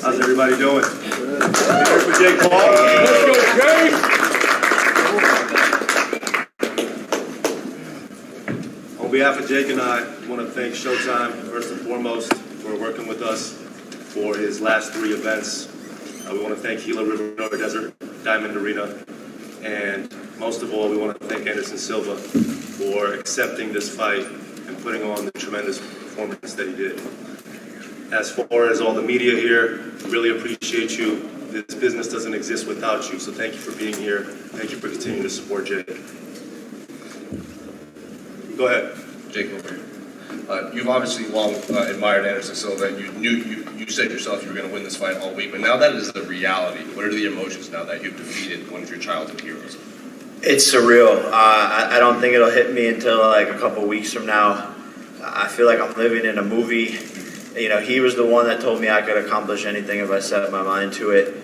How's everybody doing? Here for Jake Paul. Let's go, Jake! On behalf of Jake and I want to thank Showtime, first and foremost, for working with us for his last 3 events. We want to thank Gila River Desert Diamond Arena. And most of all, we want to thank Anderson Silva for accepting this fight and putting on the tremendous performance that he did. As far as all the media here, really appreciate you. This business doesn't exist without you, so thank you for being here. Thank you for continuing to support Jake. Go ahead. Jake over here. You've obviously long admired Anderson Silva, and you said yourself you were going to win this fight all week, but now that is the reality. What are the emotions now that you've defeated one of your childhood heroes? It's surreal. I don't think it'll hit me until like a couple weeks from now. I feel like I'm living in a movie. You know, he was the one that told me I could accomplish anything if I set my mind to it.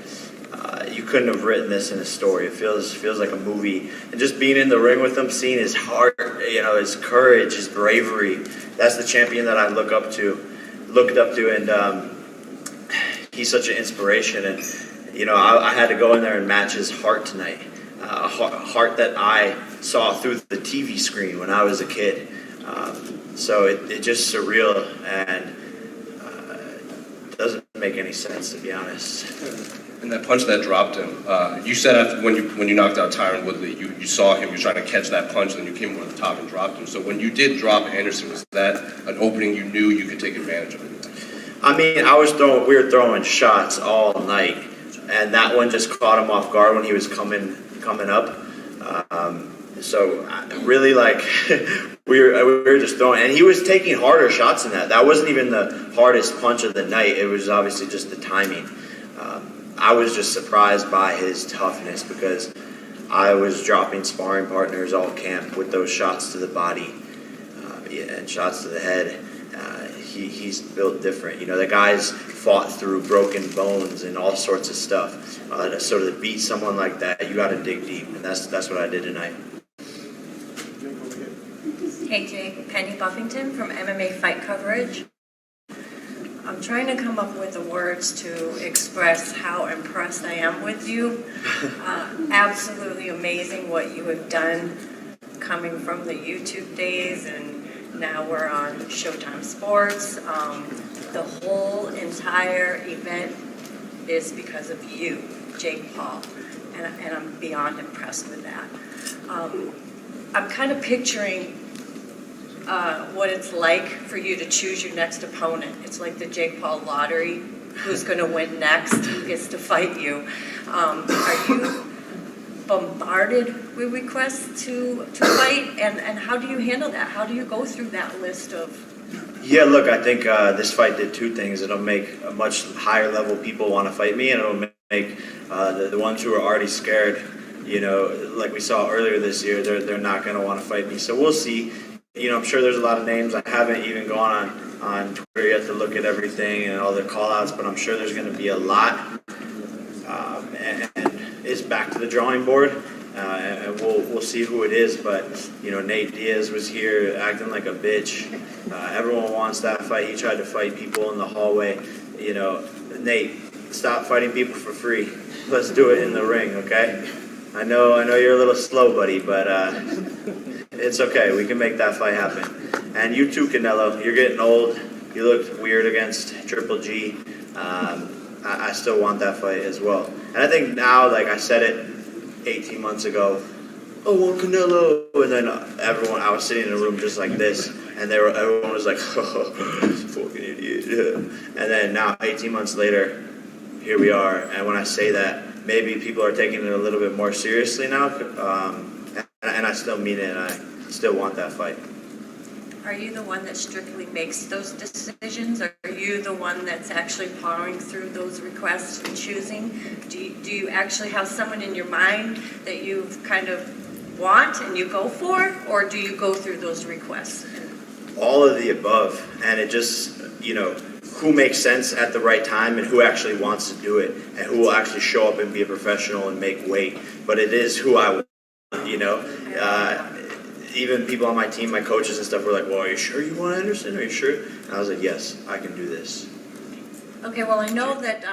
You couldn't have written this in a story. It feels like a movie. And just being in the ring with him, seeing his heart, you know, his courage, his bravery. That's the champion that I looked up to, and he's such an inspiration. And you know, I had to go in there and match his heart tonight. A heart that I saw through the TV screen when I was a kid. So it's just surreal and doesn't make any sense, to be honest. And that punch that dropped him, you said after when you knocked out Tyron Woodley, you saw him, you were trying to catch that punch, and then you came over the top and dropped him. So when you did drop Anderson, was that an opening you knew you could take advantage of? I mean, we were throwing shots all night, and that one just caught him off guard when he was coming up. So really, like, we were just throwing, and he was taking harder shots than that. That wasn't even the hardest punch of the night. It was obviously just the timing. I was just surprised by his toughness because I was dropping sparring partners all camp with those shots to the body and shots to the head. He's built different. You know, the guy's fought through broken bones and all sorts of stuff. So to beat someone like that, you got to dig deep, and that's what I did tonight. Hey Jake, Penny Buffington from MMA Fight Coverage. I'm trying to come up with the words to express how impressed I am with you. Absolutely amazing what you have done coming from the YouTube days, and now we're on Showtime Sports. The whole entire event is because of you, Jake Paul, and I'm beyond impressed with that. I'm kind of picturing what it's like for you to choose your next opponent. It's like the Jake Paul lottery. Who's going to win next? Who gets to fight you? Are you bombarded with requests to fight? And how do you handle that? How do you go through that list of... Yeah, look, I think this fight did 2 things. It'll make a much higher level people want to fight me, and it'll make the ones who are already scared, you know, like we saw earlier this year, they're not going to want to fight me. So we'll see. You know, I'm sure there's a lot of names. I haven't even gone on Twitter yet to look at everything and all the call-outs, but I'm sure there's going to be a lot. And it's back to the drawing board, and we'll see who it is. But, you know, Nate Diaz was here acting like a bitch. Everyone wants that fight. He tried to fight people in the hallway. You know, Nate, stop fighting people for free. Let's do it in the ring, okay? I know you're a little slow, buddy, but it's okay. We can make that fight happen. And you too, Canelo. You're getting old. You looked weird against Triple G. I still want that fight as well. And I think now, like I said it 18 months ago, I want Canelo. And then I was sitting in a room just like this, and everyone was like, oh, fucking idiot. And then now, 18 months later, here we are. And when I say that, maybe people are taking it a little bit more seriously now. And I still mean it, and I still want that fight. Are you the one that strictly makes those decisions? Or are you the one that's actually powering through those requests and choosing? Do you actually have someone in your mind that you kind of want and you go for? Or do you go through those requests? All of the above. And it just, you know, who makes sense at the right time and who actually wants to do it and who will actually show up and be a professional and make weight. But it is who I want, you know. Even people on my team, my coaches and stuff were like, well, are you sure you want Anderson? Are you sure? And I was like, yes, I can do this. Okay, well, I know that